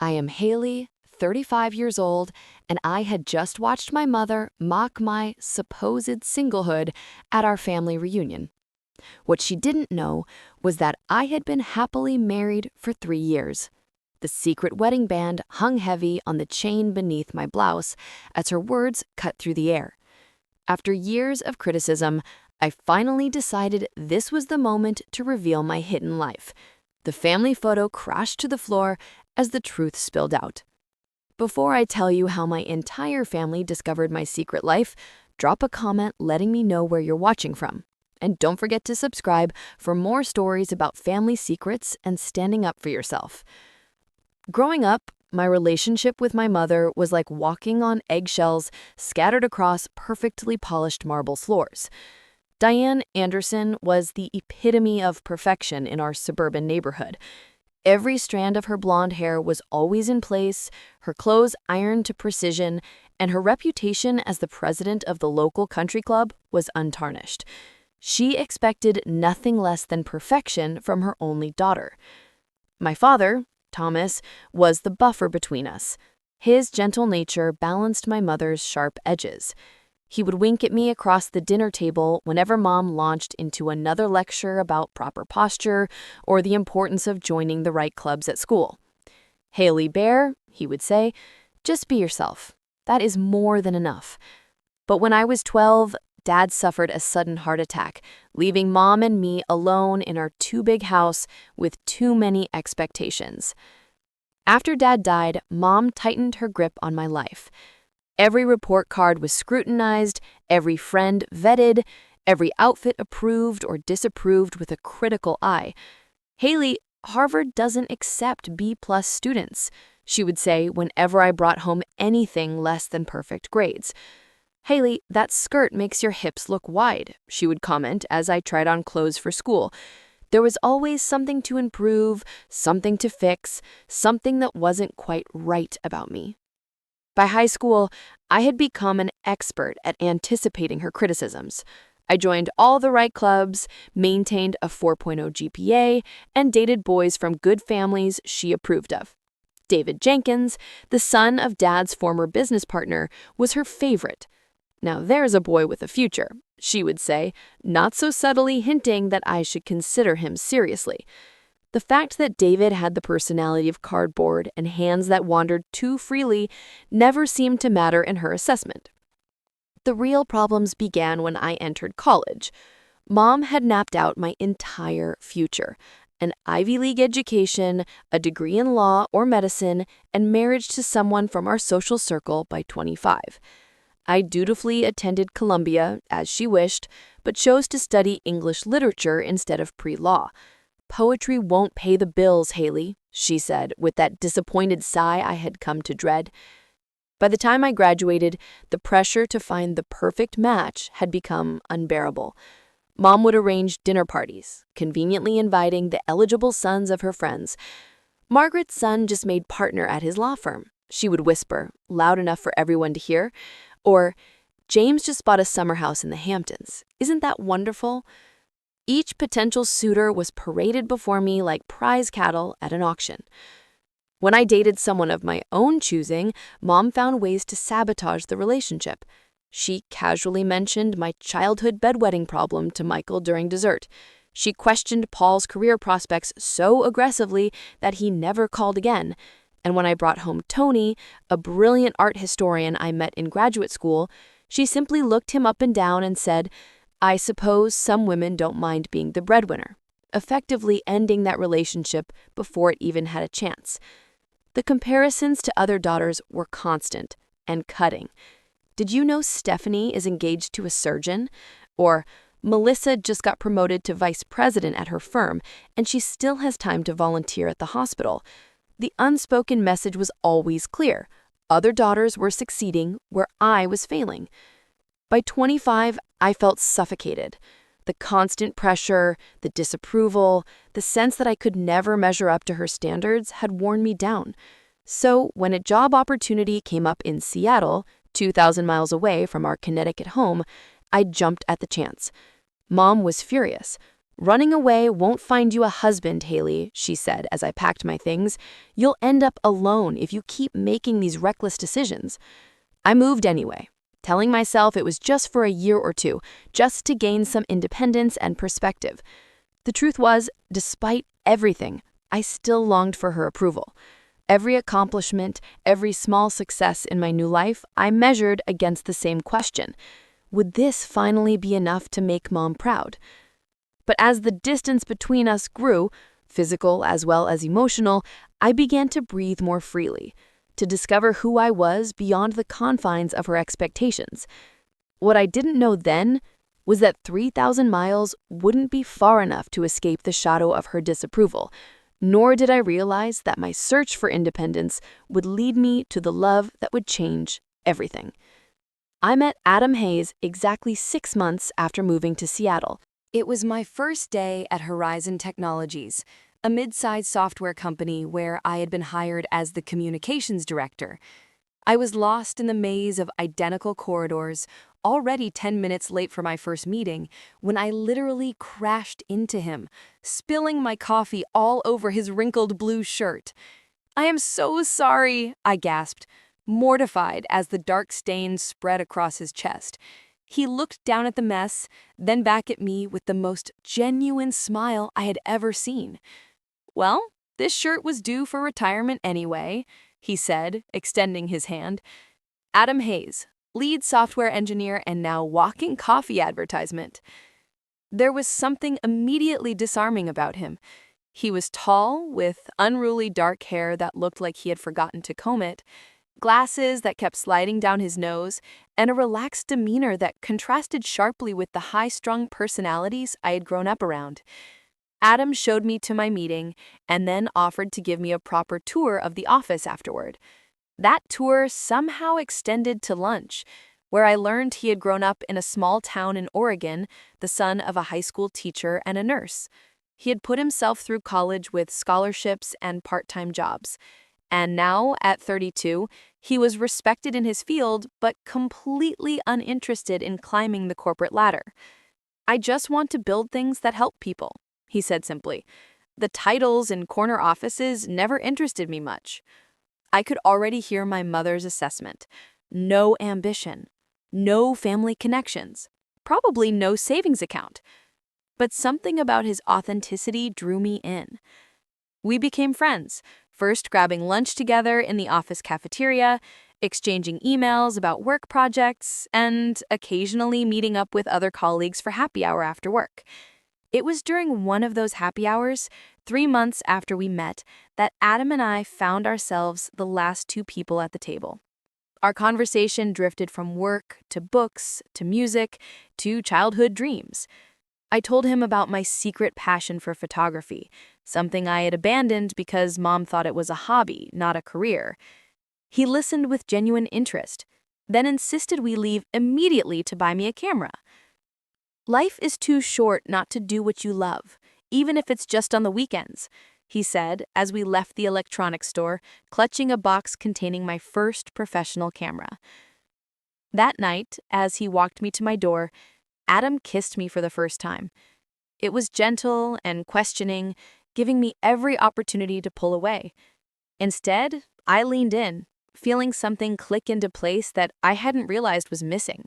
I am Haley, 35 years old, and I had just watched my mother mock my supposed singlehood at our family reunion. What she didn't know was that I had been happily married for 3 years. The secret wedding band hung heavy on the chain beneath my blouse as her words cut through the air. After years of criticism, I finally decided this was the moment to reveal my hidden life. The family photo crashed to the floor as the truth spilled out. Before I tell you how my entire family discovered my secret life, drop a comment letting me know where you're watching from. And don't forget to subscribe for more stories about family secrets and standing up for yourself. Growing up, my relationship with my mother was like walking on eggshells scattered across perfectly polished marble floors. Diane Anderson was the epitome of perfection in our suburban neighborhood. Every strand of her blonde hair was always in place, her clothes ironed to precision, and her reputation as the president of the local country club was untarnished. She expected nothing less than perfection from her only daughter. My father, Thomas, was the buffer between us. His gentle nature balanced my mother's sharp edges. He would wink at me across the dinner table whenever Mom launched into another lecture about proper posture or the importance of joining the right clubs at school. "Haley Bear," he would say, "just be yourself. That is more than enough." But when I was 12, Dad suffered a sudden heart attack, leaving Mom and me alone in our too-big house with too many expectations. After Dad died, Mom tightened her grip on my life. Every report card was scrutinized, every friend vetted, every outfit approved or disapproved with a critical eye. "Haley, Harvard doesn't accept B-plus students," she would say whenever I brought home anything less than perfect grades. "Haley, that skirt makes your hips look wide," she would comment as I tried on clothes for school. There was always something to improve, something to fix, something that wasn't quite right about me. By high school, I had become an expert at anticipating her criticisms. I joined all the right clubs, maintained a 4.0 GPA, and dated boys from good families she approved of. David Jenkins, the son of Dad's former business partner, was her favorite. "Now there's a boy with a future," she would say, not so subtly hinting that I should consider him seriously. The fact that David had the personality of cardboard and hands that wandered too freely never seemed to matter in her assessment. The real problems began when I entered college. Mom had mapped out my entire future: an Ivy League education, a degree in law or medicine, and marriage to someone from our social circle by 25. I dutifully attended Columbia, as she wished, but chose to study English literature instead of pre-law. "Poetry won't pay the bills, Haley," she said, with that disappointed sigh I had come to dread. By the time I graduated, the pressure to find the perfect match had become unbearable. Mom would arrange dinner parties, conveniently inviting the eligible sons of her friends. "Margaret's son just made partner at his law firm," she would whisper, loud enough for everyone to hear. Or, "James just bought a summer house in the Hamptons. Isn't that wonderful?" Each potential suitor was paraded before me like prize cattle at an auction. When I dated someone of my own choosing, Mom found ways to sabotage the relationship. She casually mentioned my childhood bedwetting problem to Michael during dessert. She questioned Paul's career prospects so aggressively that he never called again. And when I brought home Tony, a brilliant art historian I met in graduate school, she simply looked him up and down and said, "I suppose some women don't mind being the breadwinner," effectively ending that relationship before it even had a chance. The comparisons to other daughters were constant and cutting. "Did you know Stephanie is engaged to a surgeon?" Or, "Melissa just got promoted to vice president at her firm, and she still has time to volunteer at the hospital." The unspoken message was always clear: other daughters were succeeding where I was failing. By 25, I felt suffocated. The constant pressure, the disapproval, the sense that I could never measure up to her standards had worn me down. So when a job opportunity came up in Seattle, 2,000 miles away from our Connecticut home, I jumped at the chance. Mom was furious. "Running away won't find you a husband, Haley," she said as I packed my things. "You'll end up alone if you keep making these reckless decisions." I moved anyway, telling myself it was just for a year or two, just to gain some independence and perspective. The truth was, despite everything, I still longed for her approval. Every accomplishment, every small success in my new life, I measured against the same question. Would this finally be enough to make Mom proud? But as the distance between us grew, physical as well as emotional, I began to breathe more freely, to discover who I was beyond the confines of her expectations. What I didn't know then was that 3,000 miles wouldn't be far enough to escape the shadow of her disapproval, nor did I realize that my search for independence would lead me to the love that would change everything. I met Adam Hayes exactly 6 months after moving to Seattle. It was my first day at Horizon Technologies, a mid-sized software company where I had been hired as the communications director. I was lost in the maze of identical corridors, already 10 minutes late for my first meeting, when I literally crashed into him, spilling my coffee all over his wrinkled blue shirt. "I am so sorry," I gasped, mortified as the dark stains spread across his chest. He looked down at the mess, then back at me with the most genuine smile I had ever seen. "Well, this shirt was due for retirement anyway," he said, extending his hand. "Adam Hayes, lead software engineer and now walking coffee advertisement." There was something immediately disarming about him. He was tall, with unruly dark hair that looked like he had forgotten to comb it, glasses that kept sliding down his nose, and a relaxed demeanor that contrasted sharply with the high-strung personalities I had grown up around. Adam showed me to my meeting and then offered to give me a proper tour of the office afterward. That tour somehow extended to lunch, where I learned he had grown up in a small town in Oregon, the son of a high school teacher and a nurse. He had put himself through college with scholarships and part-time jobs. And now, at 32, he was respected in his field, but completely uninterested in climbing the corporate ladder. "I just want to build things that help people," he said simply. "The titles in corner offices never interested me much." I could already hear my mother's assessment. No ambition, no family connections, probably no savings account. But something about his authenticity drew me in. We became friends, first grabbing lunch together in the office cafeteria, exchanging emails about work projects, and occasionally meeting up with other colleagues for happy hour after work. It was during one of those happy hours, 3 months after we met, that Adam and I found ourselves the last two people at the table. Our conversation drifted from work to books to music to childhood dreams. I told him about my secret passion for photography, something I had abandoned because Mom thought it was a hobby, not a career. He listened with genuine interest, then insisted we leave immediately to buy me a camera. "Life is too short not to do what you love, even if it's just on the weekends," he said as we left the electronics store, clutching a box containing my first professional camera. That night, as he walked me to my door, Adam kissed me for the first time. It was gentle and questioning, giving me every opportunity to pull away. Instead, I leaned in, feeling something click into place that I hadn't realized was missing.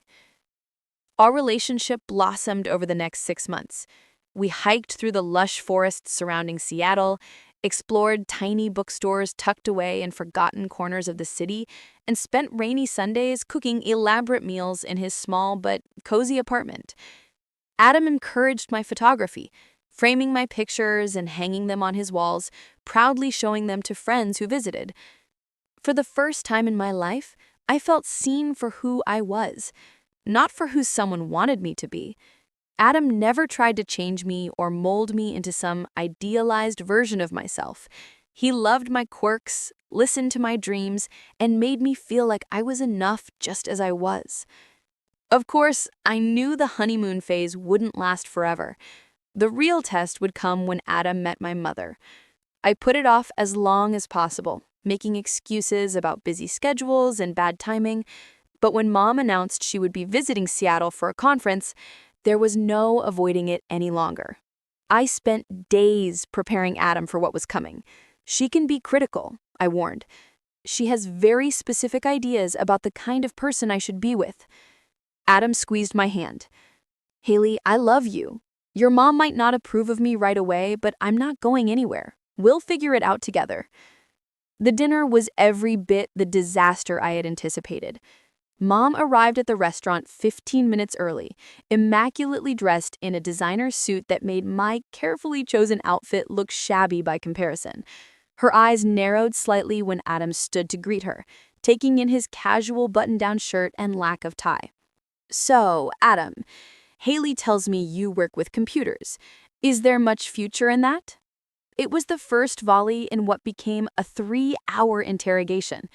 Our relationship blossomed over the next 6 months. We hiked through the lush forests surrounding Seattle, explored tiny bookstores tucked away in forgotten corners of the city, and spent rainy Sundays cooking elaborate meals in his small but cozy apartment. Adam encouraged my photography, framing my pictures and hanging them on his walls, proudly showing them to friends who visited. For the first time in my life, I felt seen for who I was, not for who someone wanted me to be. Adam never tried to change me or mold me into some idealized version of myself. He loved my quirks, listened to my dreams, and made me feel like I was enough just as I was. Of course, I knew the honeymoon phase wouldn't last forever. The real test would come when Adam met my mother. I put it off as long as possible, making excuses about busy schedules and bad timing. But when Mom announced she would be visiting Seattle for a conference, there was no avoiding it any longer. I spent days preparing Adam for what was coming. She can be critical, I warned. She has very specific ideas about the kind of person I should be with. Adam squeezed my hand. Haley, I love you. Your mom might not approve of me right away, but I'm not going anywhere. We'll figure it out together. The dinner was every bit the disaster I had anticipated. Mom arrived at the restaurant 15 minutes early, immaculately dressed in a designer suit that made my carefully chosen outfit look shabby by comparison. Her eyes narrowed slightly when Adam stood to greet her, taking in his casual button-down shirt and lack of tie. So, Adam, Haley tells me you work with computers. Is there much future in that? It was the first volley in what became a 3-hour interrogation.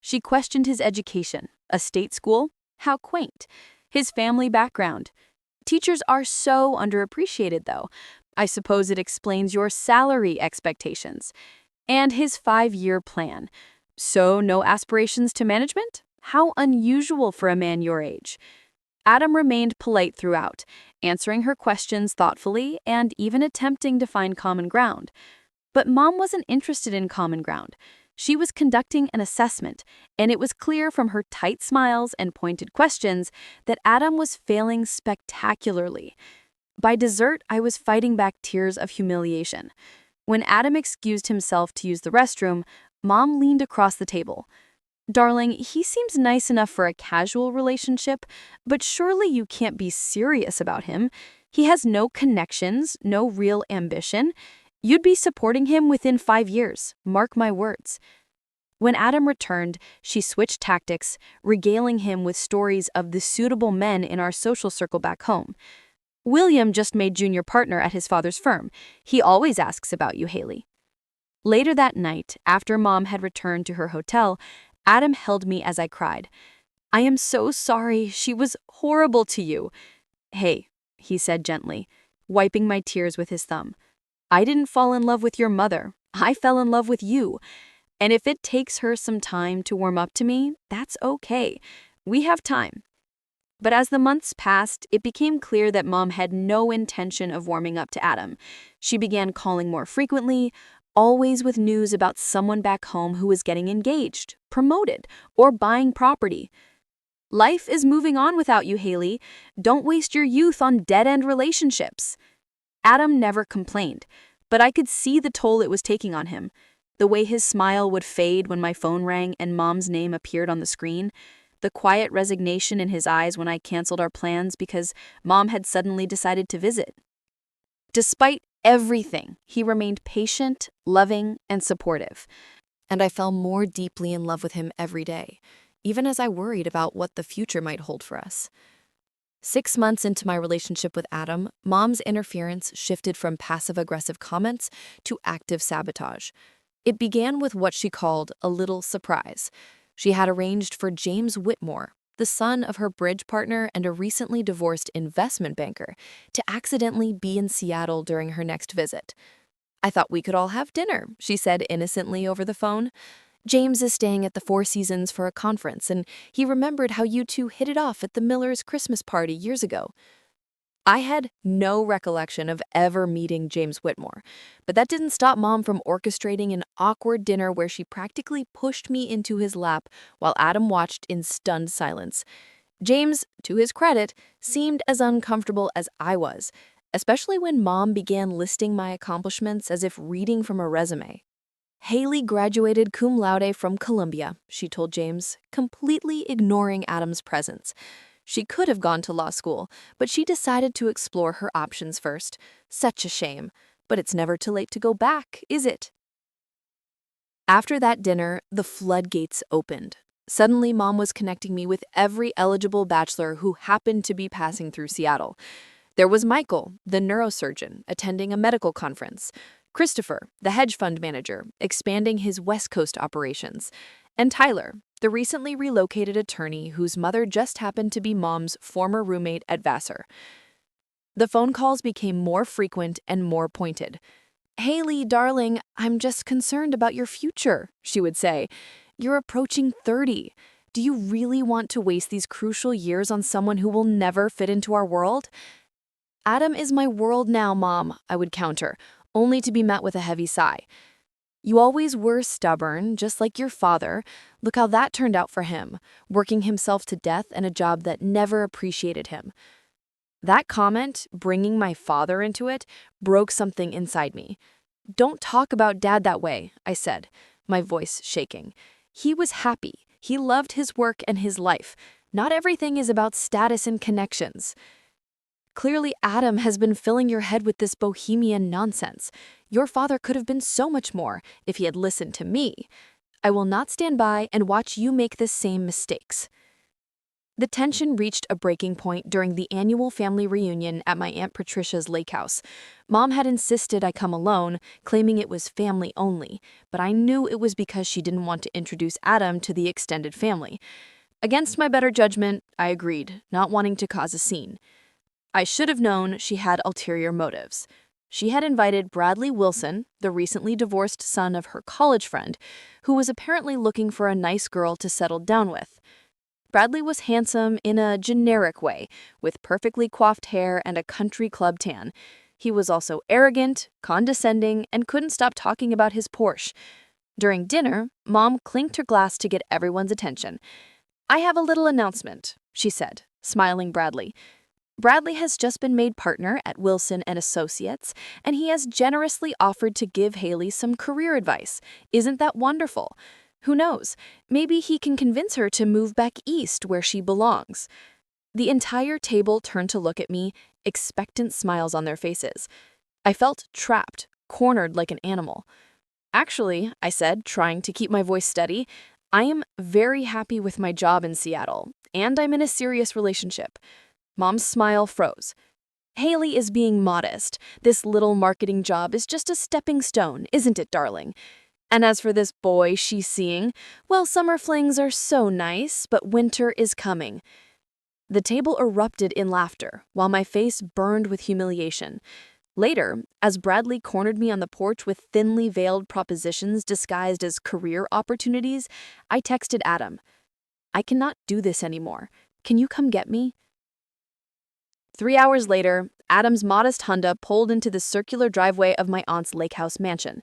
She questioned his education. A state school? How quaint. His family background. Teachers are so underappreciated, though. I suppose it explains your salary expectations. And his 5-year plan. So, no aspirations to management? How unusual for a man your age. Adam remained polite throughout, answering her questions thoughtfully and even attempting to find common ground. But Mom wasn't interested in common ground. She was conducting an assessment, and it was clear from her tight smiles and pointed questions that Adam was failing spectacularly. By dessert, I was fighting back tears of humiliation. When Adam excused himself to use the restroom, Mom leaned across the table. Darling, he seems nice enough for a casual relationship, but surely you can't be serious about him. He has no connections, no real ambition. You'd be supporting him within 5 years, mark my words. When Adam returned, she switched tactics, regaling him with stories of the suitable men in our social circle back home. William just made junior partner at his father's firm. He always asks about you, Haley. Later that night, after Mom had returned to her hotel, Adam held me as I cried. I am so sorry. She was horrible to you. Hey, he said gently, wiping my tears with his thumb. I didn't fall in love with your mother. I fell in love with you. And if it takes her some time to warm up to me, that's okay. We have time. But as the months passed, it became clear that Mom had no intention of warming up to Adam. She began calling more frequently, always with news about someone back home who was getting engaged, promoted, or buying property. Life is moving on without you, Haley. Don't waste your youth on dead-end relationships. Adam never complained, but I could see the toll it was taking on him. The way his smile would fade when my phone rang and Mom's name appeared on the screen. The quiet resignation in his eyes when I canceled our plans because Mom had suddenly decided to visit. Despite everything, he remained patient, loving, and supportive. And I fell more deeply in love with him every day, even as I worried about what the future might hold for us. 6 months into my relationship with Adam, Mom's interference shifted from passive-aggressive comments to active sabotage. It began with what she called a little surprise. She had arranged for James Whitmore, the son of her bridge partner and a recently divorced investment banker, to accidentally be in Seattle during her next visit. I thought we could all have dinner, she said innocently over the phone. James is staying at the Four Seasons for a conference, and he remembered how you two hit it off at the Millers' Christmas party years ago. I had no recollection of ever meeting James Whitmore, but that didn't stop Mom from orchestrating an awkward dinner where she practically pushed me into his lap while Adam watched in stunned silence. James, to his credit, seemed as uncomfortable as I was, especially when Mom began listing my accomplishments as if reading from a resume. Haley graduated cum laude from Columbia, she told James, completely ignoring Adam's presence. She could have gone to law school, but she decided to explore her options first. Such a shame. But it's never too late to go back, is it? After that dinner, the floodgates opened. Suddenly, Mom was connecting me with every eligible bachelor who happened to be passing through Seattle. There was Michael, the neurosurgeon, attending a medical conference. Christopher, the hedge fund manager, expanding his West Coast operations. And Tyler, the recently relocated attorney whose mother just happened to be Mom's former roommate at Vassar. The phone calls became more frequent and more pointed. Haley, darling, I'm just concerned about your future, she would say. You're approaching 30. Do you really want to waste these crucial years on someone who will never fit into our world? "Adam is my world now, Mom," I would counter, only to be met with a heavy sigh. "You always were stubborn, just like your father. Look how that turned out for him, working himself to death in a job that never appreciated him." That comment, bringing my father into it, broke something inside me. "Don't talk about Dad that way," I said, my voice shaking. "He was happy. He loved his work and his life. Not everything is about status and connections." "Clearly, Adam has been filling your head with this bohemian nonsense. Your father could have been so much more if he had listened to me. I will not stand by and watch you make the same mistakes." The tension reached a breaking point during the annual family reunion at my Aunt Patricia's lake house. Mom had insisted I come alone, claiming it was family only, but I knew it was because she didn't want to introduce Adam to the extended family. Against my better judgment, I agreed, not wanting to cause a scene. I should have known she had ulterior motives. She had invited Bradley Wilson, the recently divorced son of her college friend, who was apparently looking for a nice girl to settle down with. Bradley was handsome in a generic way, with perfectly coiffed hair and a country club tan. He was also arrogant, condescending, and couldn't stop talking about his Porsche. During dinner, Mom clinked her glass to get everyone's attention. "I have a little announcement," she said, smiling Bradley. "Bradley has just been made partner at Wilson and Associates, and he has generously offered to give Haley some career advice. Isn't that wonderful? Who knows, maybe he can convince her to move back east where she belongs." The entire table turned to look at me, expectant smiles on their faces. I felt trapped, cornered like an animal. "Actually," I said, trying to keep my voice steady, "I am very happy with my job in Seattle, and I'm in a serious relationship." Mom's smile froze. "Haley is being modest. This little marketing job is just a stepping stone, isn't it, darling? And as for this boy she's seeing, well, summer flings are so nice, but winter is coming." The table erupted in laughter, while my face burned with humiliation. Later, as Bradley cornered me on the porch with thinly veiled propositions disguised as career opportunities, I texted Adam, "I cannot do this anymore. Can you come get me?" 3 hours later, Adam's modest Honda pulled into the circular driveway of my aunt's lake house mansion.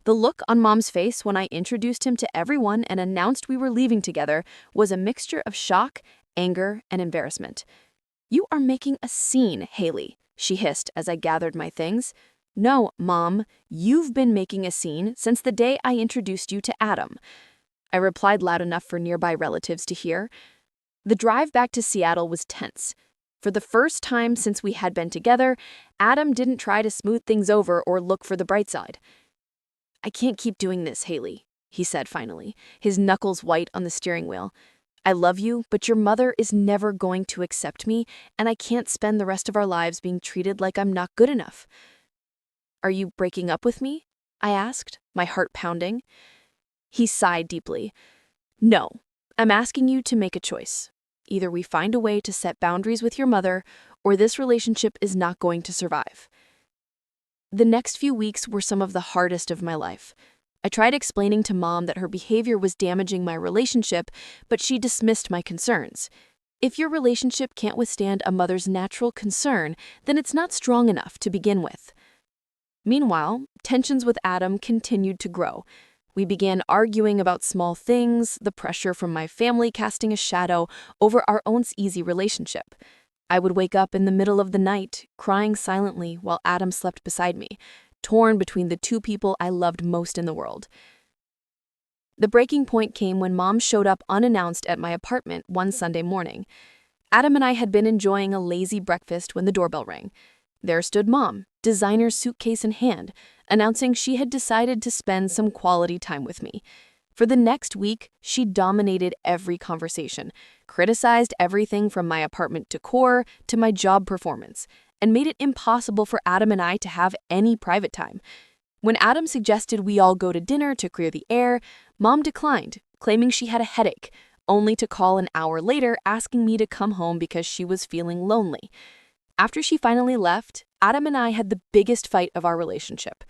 The look on Mom's face when I introduced him to everyone and announced we were leaving together was a mixture of shock, anger, and embarrassment. "You are making a scene, Haley," she hissed as I gathered my things. "No, Mom, you've been making a scene since the day I introduced you to Adam." I replied loud enough for nearby relatives to hear. The drive back to Seattle was tense. For the first time since we had been together, Adam didn't try to smooth things over or look for the bright side. "I can't keep doing this, Haley," he said finally, his knuckles white on the steering wheel. "I love you, but your mother is never going to accept me, and I can't spend the rest of our lives being treated like I'm not good enough." "Are you breaking up with me?" I asked, my heart pounding. He sighed deeply. "No, I'm asking you to make a choice. Either we find a way to set boundaries with your mother, or this relationship is not going to survive." The next few weeks were some of the hardest of my life. I tried explaining to Mom that her behavior was damaging my relationship, but she dismissed my concerns. If your relationship can't withstand a mother's natural concern, then it's not strong enough to begin with. Meanwhile, tensions with Adam continued to grow. We began arguing about small things, the pressure from my family casting a shadow over our own easy relationship. I would wake up in the middle of the night, crying silently while Adam slept beside me, torn between the two people I loved most in the world. The breaking point came when Mom showed up unannounced at my apartment one Sunday morning. Adam and I had been enjoying a lazy breakfast when the doorbell rang. There stood Mom, designer suitcase in hand, announcing she had decided to spend some quality time with me. For the next week, she dominated every conversation, criticized everything from my apartment decor to my job performance, and made it impossible for Adam and I to have any private time. When Adam suggested we all go to dinner to clear the air, Mom declined, claiming she had a headache, only to call an hour later asking me to come home because she was feeling lonely. After she finally left, Adam and I had the biggest fight of our relationship.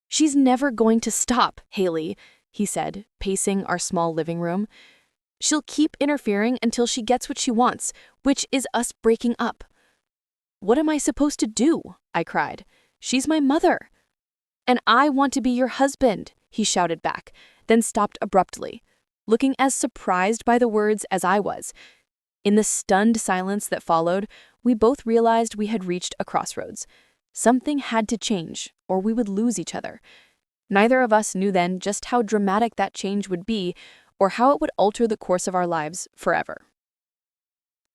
"She's never going to stop, Haley," he said, pacing our small living room. "She'll keep interfering until she gets what she wants, which is us breaking up." "What am I supposed to do?" I cried. "She's my mother." "And I want to be your husband," he shouted back, then stopped abruptly, looking as surprised by the words as I was. In the stunned silence that followed, we both realized we had reached a crossroads. Something had to change, or we would lose each other. Neither of us knew then just how dramatic that change would be, or how it would alter the course of our lives forever.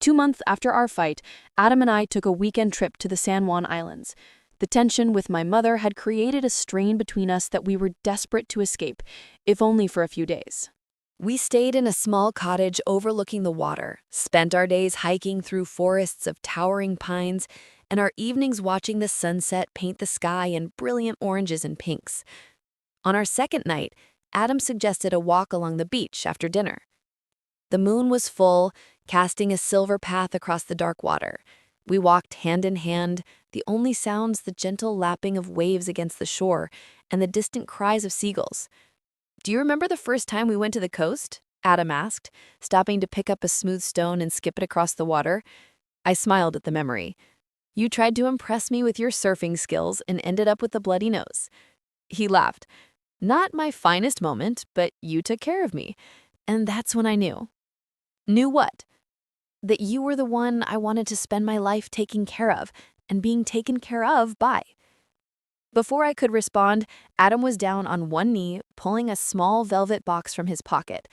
2 months after our fight, Adam and I took a weekend trip to the San Juan Islands. The tension with my mother had created a strain between us that we were desperate to escape, if only for a few days. We stayed in a small cottage overlooking the water, spent our days hiking through forests of towering pines, and our evenings watching the sunset paint the sky in brilliant oranges and pinks. On our second night, Adam suggested a walk along the beach after dinner. The moon was full, casting a silver path across the dark water. We walked hand in hand, the only sounds the gentle lapping of waves against the shore and the distant cries of seagulls. "Do you remember the first time we went to the coast?" Adam asked, stopping to pick up a smooth stone and skip it across the water. I smiled at the memory. "You tried to impress me with your surfing skills and ended up with a bloody nose." He laughed. "Not my finest moment, but you took care of me." And that's when I knew. Knew what? That you were the one I wanted to spend my life taking care of and being taken care of by. Before I could respond, Adam was down on one knee, pulling a small velvet box from his pocket.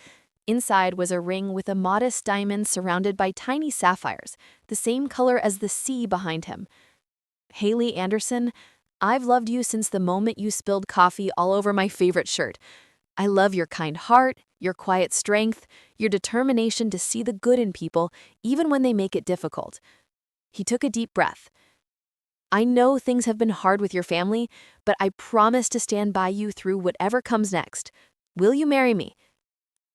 Inside was a ring with a modest diamond surrounded by tiny sapphires, the same color as the sea behind him. "Haley Anderson, I've loved you since the moment you spilled coffee all over my favorite shirt. I love your kind heart, your quiet strength, your determination to see the good in people, even when they make it difficult." He took a deep breath. "I know things have been hard with your family, but I promise to stand by you through whatever comes next. Will you marry me?"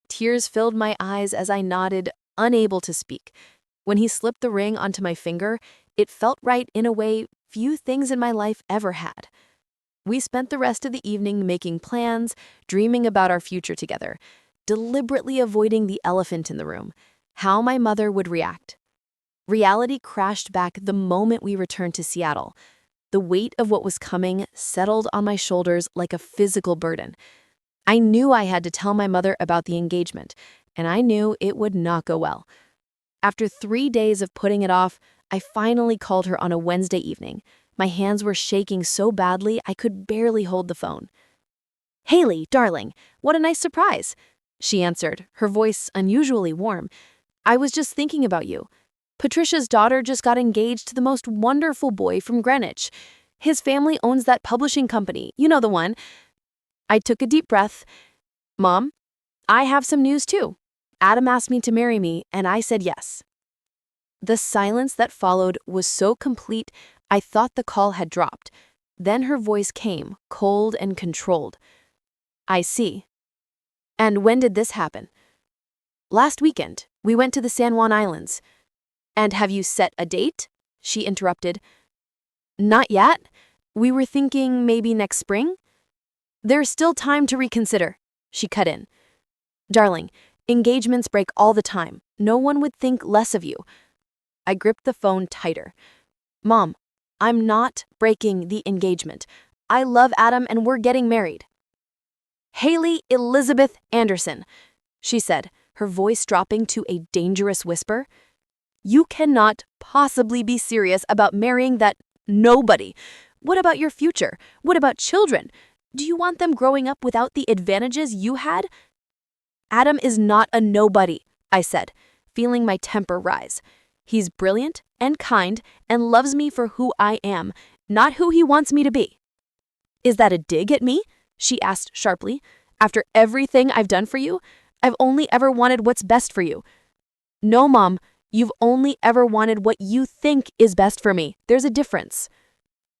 Tears filled my eyes as I nodded, unable to speak. When he slipped the ring onto my finger, it felt right in a way few things in my life ever had. We spent the rest of the evening making plans, dreaming about our future together, deliberately avoiding the elephant in the room, how my mother would react. Reality crashed back the moment we returned to Seattle. The weight of what was coming settled on my shoulders like a physical burden. I knew I had to tell my mother about the engagement, and I knew it would not go well. After 3 days of putting it off, I finally called her on a Wednesday evening. My hands were shaking so badly I could barely hold the phone. "Haley, darling, what a nice surprise," she answered, her voice unusually warm. "I was just thinking about you. Patricia's daughter just got engaged to the most wonderful boy from Greenwich. His family owns that publishing company, you know the one." I took a deep breath. "Mom, I have some news too. Adam asked me to marry me, and I said yes." The silence that followed was so complete, I thought the call had dropped. Then her voice came, cold and controlled. "I see. And when did this happen?" "Last weekend. We went to the San Juan Islands." "And have you set a date?" she interrupted. "Not yet. We were thinking maybe next spring." "There's still time to reconsider," she cut in. "Darling, engagements break all the time. No one would think less of you." I gripped the phone tighter. "Mom, I'm not breaking the engagement. I love Adam and we're getting married." "Haley Elizabeth Anderson," she said, her voice dropping to a dangerous whisper. "You cannot possibly be serious about marrying that nobody. What about your future? What about children? Do you want them growing up without the advantages you had?" "Adam is not a nobody," I said, feeling my temper rise. "He's brilliant and kind and loves me for who I am, not who he wants me to be." "Is that a dig at me?" she asked sharply. "After everything I've done for you, I've only ever wanted what's best for you." "No, Mom, you've only ever wanted what you think is best for me. There's a difference."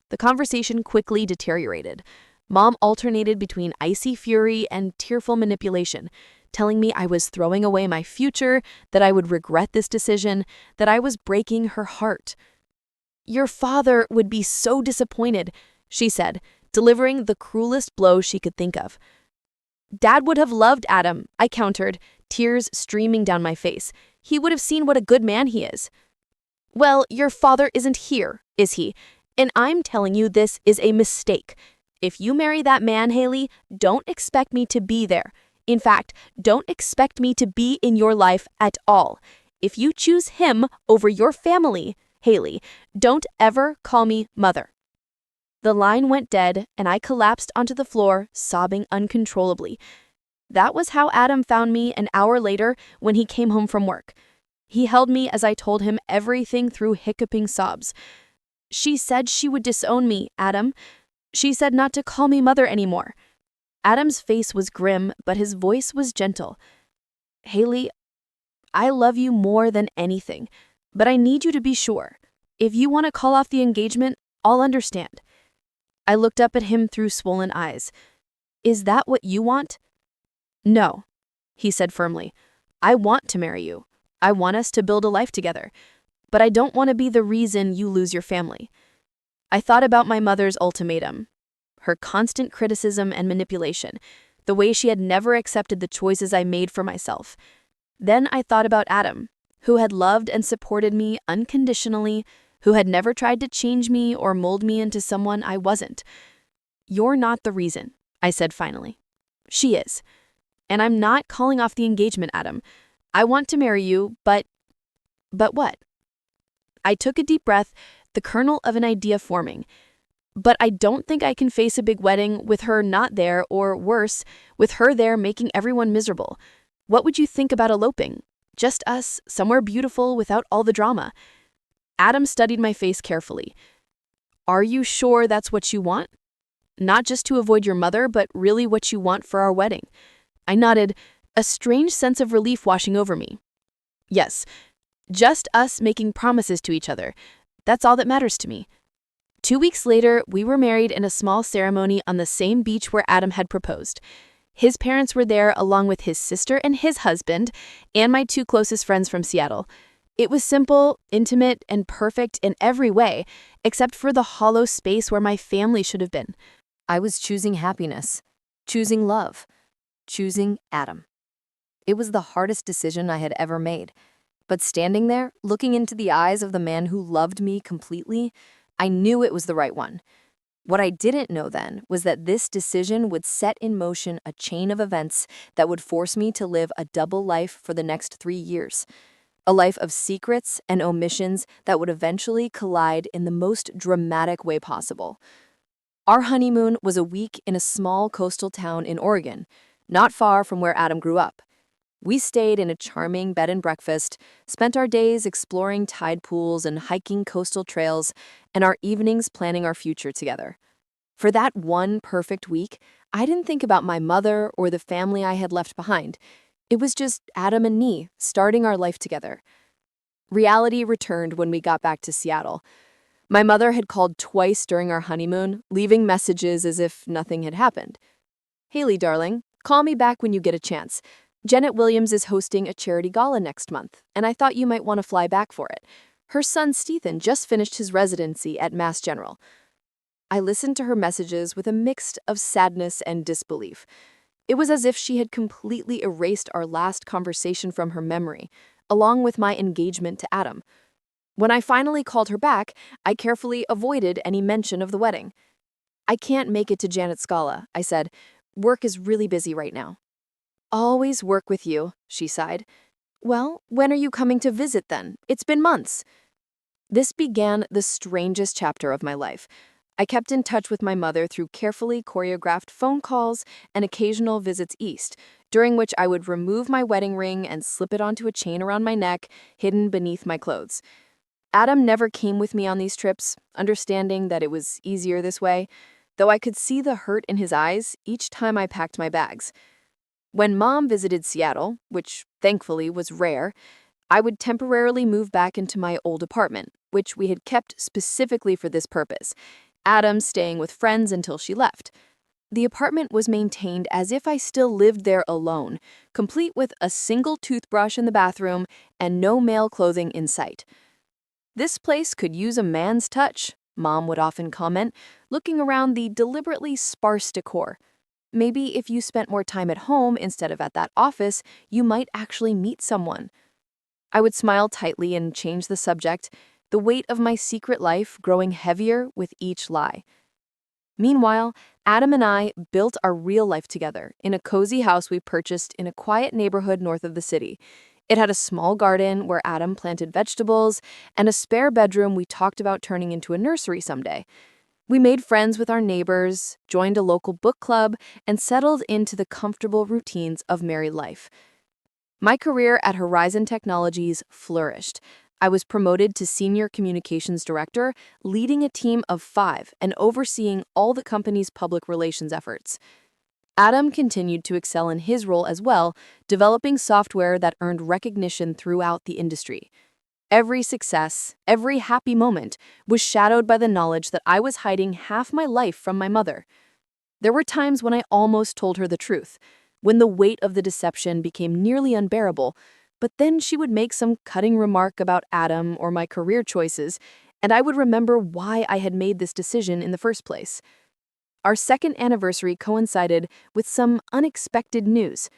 The conversation quickly deteriorated. Mom alternated between icy fury and tearful manipulation, telling me I was throwing away my future, that I would regret this decision, that I was breaking her heart. "Your father would be so disappointed," she said, delivering the cruelest blow she could think of. "Dad would have loved Adam," I countered, tears streaming down my face. "He would have seen what a good man he is." Well, your father isn't here, is he? And I'm telling you this is a mistake. If you marry that man, Haley, don't expect me to be there. In fact, don't expect me to be in your life at all. If you choose him over your family, Haley, don't ever call me mother. The line went dead, and I collapsed onto the floor, sobbing uncontrollably. That was how Adam found me an hour later when he came home from work. He held me as I told him everything through hiccuping sobs. She said she would disown me, Adam. She said not to call me mother anymore. Adam's face was grim, but his voice was gentle. Haley, I love you more than anything, but I need you to be sure. If you want to call off the engagement, I'll understand. I looked up at him through swollen eyes. Is that what you want? No, he said firmly. I want to marry you. I want us to build a life together. But I don't want to be the reason you lose your family. I thought about my mother's ultimatum, her constant criticism and manipulation, the way she had never accepted the choices I made for myself. Then I thought about Adam, who had loved and supported me unconditionally, who had never tried to change me or mold me into someone I wasn't. You're not the reason, I said finally. She is. And I'm not calling off the engagement, Adam. I want to marry you, but what? I took a deep breath, the kernel of an idea forming. But I don't think I can face a big wedding with her not there, or worse, with her there making everyone miserable. What would you think about eloping? Just us, somewhere beautiful without all the drama. Adam studied my face carefully. Are you sure that's what you want? Not just to avoid your mother, but really what you want for our wedding. I nodded, a strange sense of relief washing over me. Yes, just us making promises to each other. That's all that matters to me. 2 weeks later, we were married in a small ceremony on the same beach where Adam had proposed. His parents were there along with his sister and his husband, and my 2 closest friends from Seattle. It was simple, intimate, and perfect in every way, except for the hollow space where my family should have been. I was choosing happiness, choosing love, choosing Adam. It was the hardest decision I had ever made. But standing there, looking into the eyes of the man who loved me completely, I knew it was the right one. What I didn't know then was that this decision would set in motion a chain of events that would force me to live a double life for the next 3 years. A life of secrets and omissions that would eventually collide in the most dramatic way possible. Our honeymoon was a week in a small coastal town in Oregon, not far from where Adam grew up. We stayed in a charming bed and breakfast, spent our days exploring tide pools and hiking coastal trails, and our evenings planning our future together. For that one perfect week, I didn't think about my mother or the family I had left behind. It was just Adam and me starting our life together. Reality returned when we got back to Seattle. My mother had called twice during our honeymoon, leaving messages as if nothing had happened. Haley, darling, call me back when you get a chance. Janet Williams is hosting a charity gala next month, and I thought you might want to fly back for it. Her son, Stephen, just finished his residency at Mass General. I listened to her messages with a mix of sadness and disbelief. It was as if she had completely erased our last conversation from her memory, along with my engagement to Adam. When I finally called her back, I carefully avoided any mention of the wedding. I can't make it to Janet's gala, I said. Work is really busy right now. Always work with you, she sighed. Well, when are you coming to visit then? It's been months. This began the strangest chapter of my life. I kept in touch with my mother through carefully choreographed phone calls and occasional visits east, during which I would remove my wedding ring and slip it onto a chain around my neck, hidden beneath my clothes. Adam never came with me on these trips, understanding that it was easier this way, though I could see the hurt in his eyes each time I packed my bags. When Mom visited Seattle, which thankfully was rare, I would temporarily move back into my old apartment, which we had kept specifically for this purpose, Adam staying with friends until she left. The apartment was maintained as if I still lived there alone, complete with a single toothbrush in the bathroom and no male clothing in sight. This place could use a man's touch, Mom would often comment, looking around the deliberately sparse decor. Maybe if you spent more time at home instead of at that office, you might actually meet someone. I would smile tightly and change the subject. the weight of my secret life growing heavier with each lie. Meanwhile, Adam and I built our real life together in a cozy house we purchased in a quiet neighborhood north of the city. It had a small garden where Adam planted vegetables and a spare bedroom we talked about turning into a nursery someday. We made friends with our neighbors, joined a local book club, and settled into the comfortable routines of married life. My career at Horizon Technologies flourished. I was promoted to Senior Communications Director, leading a team of 5 and overseeing all the company's public relations efforts. Adam continued to excel in his role as well, developing software that earned recognition throughout the industry. Every success, every happy moment, was shadowed by the knowledge that I was hiding half my life from my mother. There were times when I almost told her the truth, when the weight of the deception became nearly unbearable, but then she would make some cutting remark about Adam or my career choices, and I would remember why I had made this decision in the first place. Our second anniversary coincided with some unexpected news.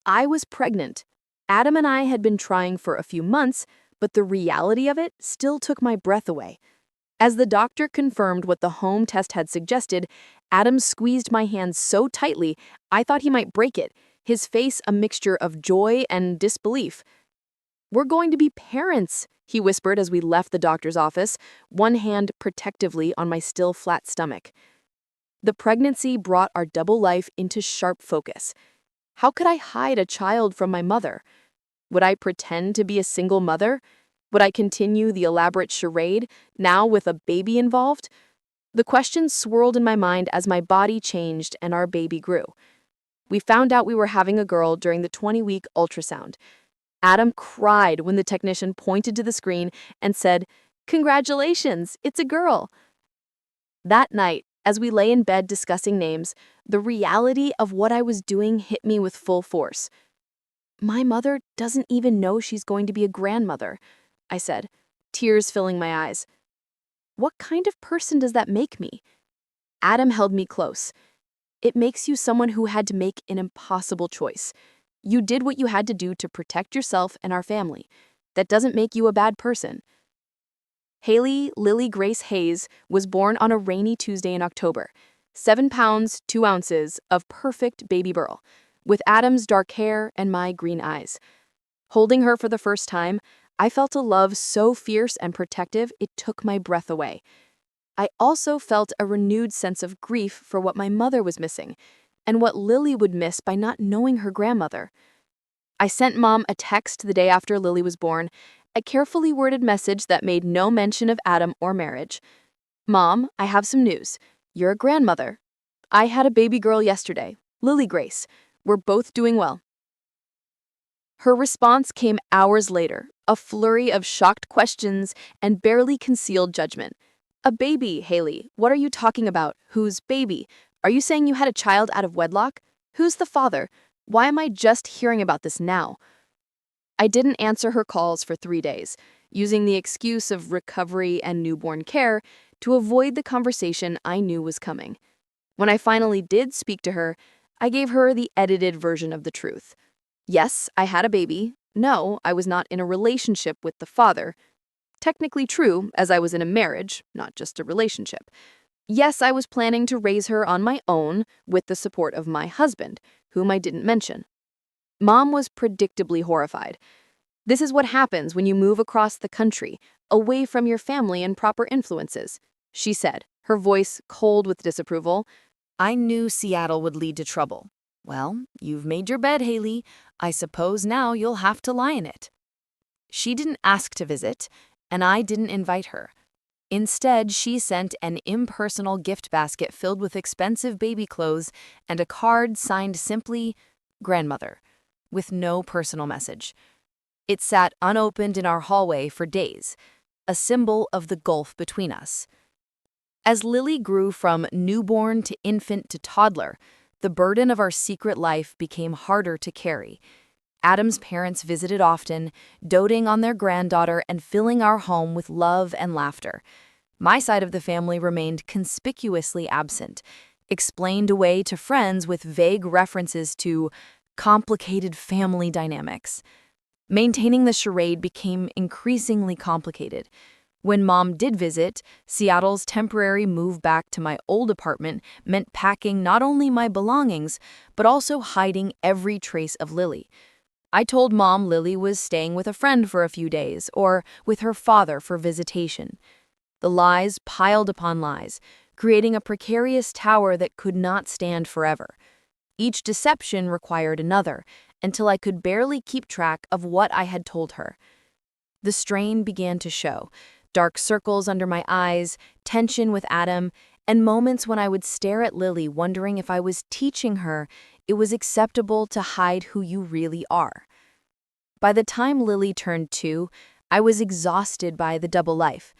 I was pregnant. Adam and I had been trying for a few months, but the reality of it still took my breath away. As the doctor confirmed what the home test had suggested, Adam squeezed my hand so tightly I thought he might break it, his face a mixture of joy and disbelief. "We're going to be parents," he whispered as we left the doctor's office, one hand protectively on my still flat stomach. The pregnancy brought our double life into sharp focus. How could I hide a child from my mother? Would I pretend to be a single mother? Would I continue the elaborate charade, now with a baby involved? The questions swirled in my mind as my body changed and our baby grew. We found out we were having a girl during the 20-week ultrasound. Adam cried when the technician pointed to the screen and said, "Congratulations, it's a girl." That night, as we lay in bed discussing names, the reality of what I was doing hit me with full force. "My mother doesn't even know she's going to be a grandmother," I said, tears filling my eyes. "What kind of person does that make me?" Adam held me close. "It makes you someone who had to make an impossible choice. You did what you had to do to protect yourself and our family. That doesn't make you a bad person." Haley Lily Grace Hayes was born on a rainy Tuesday in October. 7 pounds, 2 ounces of perfect baby girl, with Adam's dark hair and my green eyes. Holding her for the first time, I felt a love so fierce and protective it took my breath away. I also felt a renewed sense of grief for what my mother was missing, and what Lily would miss by not knowing her grandmother. I sent Mom a text the day after Lily was born, a carefully worded message that made no mention of Adam or marriage. "Mom, I have some news. You're a grandmother. I had a baby girl yesterday, Lily Grace. We're both doing well." Her response came hours later, a flurry of shocked questions and barely concealed judgment. "A baby, Haley. What are you talking about? Whose baby? Are you saying you had a child out of wedlock? Who's the father? Why am I just hearing about this now?" I didn't answer her calls for 3 days, using the excuse of recovery and newborn care to avoid the conversation I knew was coming. When I finally did speak to her, I gave her the edited version of the truth. Yes, I had a baby. No, I was not in a relationship with the father. Technically true, as I was in a marriage, not just a relationship. Yes, I was planning to raise her on my own with the support of my husband, whom I didn't mention. Mom was predictably horrified. "This is what happens when you move across the country, away from your family and proper influences," she said, her voice cold with disapproval. "I knew Seattle would lead to trouble. Well, you've made your bed, Haley. I suppose now you'll have to lie in it." She didn't ask to visit, and I didn't invite her. Instead, she sent an impersonal gift basket filled with expensive baby clothes and a card signed simply, "Grandmother," with no personal message. It sat unopened in our hallway for days, a symbol of the gulf between us. As Lily grew from newborn to infant to toddler, the burden of our secret life became harder to carry. Adam's parents visited often, doting on their granddaughter and filling our home with love and laughter. My side of the family remained conspicuously absent, explained away to friends with vague references to complicated family dynamics. Maintaining the charade became increasingly complicated. When Mom did visit, Seattle's temporary move back to my old apartment meant packing not only my belongings, but also hiding every trace of Lily. I told Mom Lily was staying with a friend for a few days, or with her father for visitation. The lies piled upon lies, creating a precarious tower that could not stand forever. Each deception required another, until I could barely keep track of what I had told her. The strain began to show. Dark circles under my eyes, tension with Adam, and moments when I would stare at Lily wondering if I was teaching her it was acceptable to hide who you really are. By the time Lily turned 2, I was exhausted by the double life.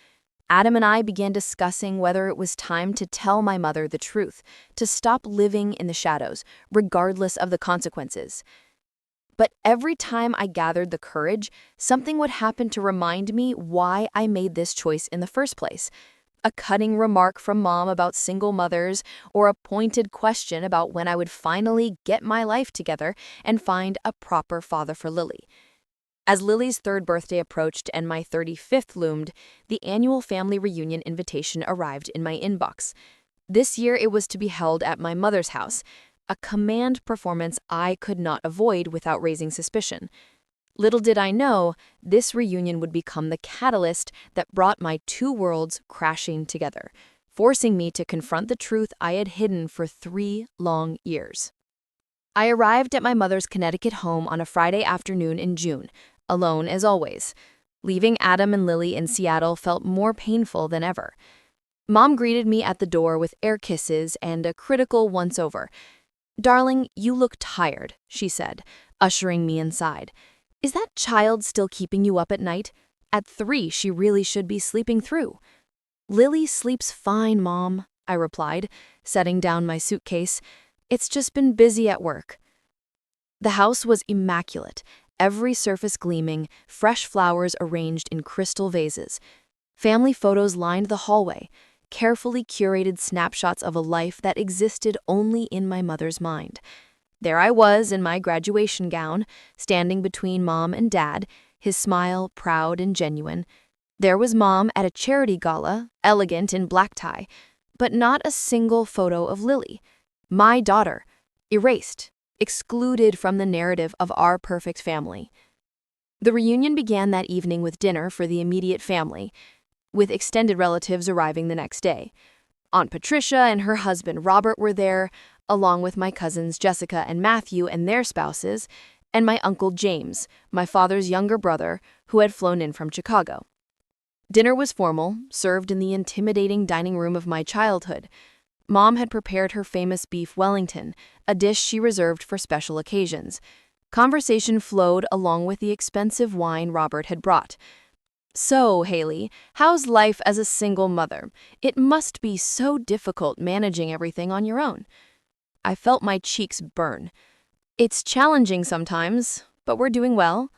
Adam and I began discussing whether it was time to tell my mother the truth, to stop living in the shadows, regardless of the consequences. But every time I gathered the courage, something would happen to remind me why I made this choice in the first place. A cutting remark from Mom about single mothers, or a pointed question about when I would finally get my life together and find a proper father for Lily. As Lily's 3rd birthday approached and my 35th loomed, the annual family reunion invitation arrived in my inbox. This year it was to be held at my mother's house, a command performance I could not avoid without raising suspicion. Little did I know, this reunion would become the catalyst that brought my 2 worlds crashing together, forcing me to confront the truth I had hidden for 3 long years. I arrived at my mother's Connecticut home on a Friday afternoon in June, alone as always. Leaving Adam and Lily in Seattle felt more painful than ever. Mom greeted me at the door with air kisses and a critical once-over. "Darling, you look tired," she said, ushering me inside. "Is that child still keeping you up at night? At 3, she really should be sleeping through." "Lily sleeps fine, Mom," I replied, setting down my suitcase. "It's just been busy at work." The house was immaculate, every surface gleaming, fresh flowers arranged in crystal vases. Family photos lined the hallway, carefully curated snapshots of a life that existed only in my mother's mind. There I was in my graduation gown, standing between Mom and Dad, his smile proud and genuine. There was Mom at a charity gala, elegant in black tie, but not a single photo of Lily, my daughter, erased, excluded from the narrative of our perfect family. The reunion began that evening with dinner for the immediate family, with extended relatives arriving the next day. Aunt Patricia and her husband Robert were there, along with my cousins Jessica and Matthew and their spouses, and my uncle James, my father's younger brother, who had flown in from Chicago. Dinner was formal, served in the intimidating dining room of my childhood. Mom had prepared her famous beef Wellington, a dish she reserved for special occasions. Conversation flowed along with the expensive wine Robert had brought. "So, Haley, how's life as a single mother? It must be so difficult managing everything on your own." I felt my cheeks burn. "It's challenging sometimes, but we're doing well."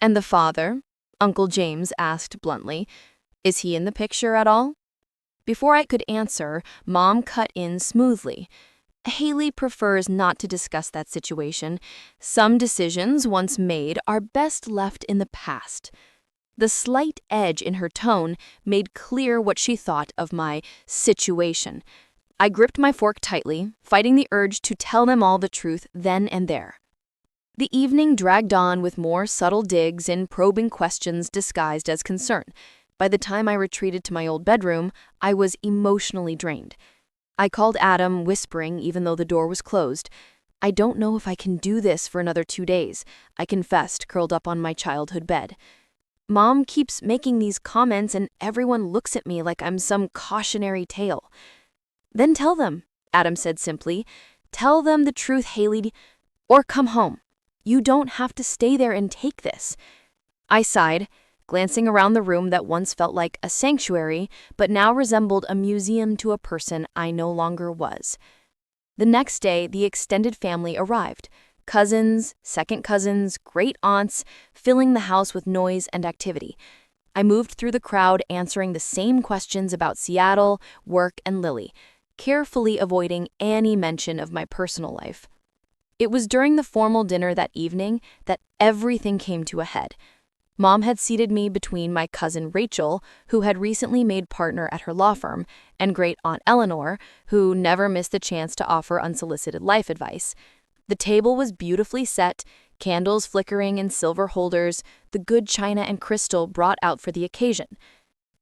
"And the father?" Uncle James asked bluntly. "Is he in the picture at all?" Before I could answer, Mom cut in smoothly. "Haley prefers not to discuss that situation. Some decisions once made are best left in the past." The slight edge in her tone made clear what she thought of my situation. I gripped my fork tightly, fighting the urge to tell them all the truth then and there. The evening dragged on with more subtle digs and probing questions disguised as concern. By the time I retreated to my old bedroom, I was emotionally drained. I called Adam, whispering even though the door was closed. "I don't know if I can do this for another 2 days," I confessed, curled up on my childhood bed. "Mom keeps making these comments and everyone looks at me like I'm some cautionary tale." "Then tell them," Adam said simply. "Tell them the truth, Haley, or come home. You don't have to stay there and take this." I sighed, glancing around the room that once felt like a sanctuary, but now resembled a museum to a person I no longer was. The next day, the extended family arrived. Cousins, second cousins, great aunts, filling the house with noise and activity. I moved through the crowd answering the same questions about Seattle, work, and Lily, carefully avoiding any mention of my personal life. It was during the formal dinner that evening that everything came to a head. Mom had seated me between my cousin Rachel, who had recently made partner at her law firm, and great aunt Eleanor, who never missed the chance to offer unsolicited life advice. The table was beautifully set, candles flickering in silver holders, the good china and crystal brought out for the occasion.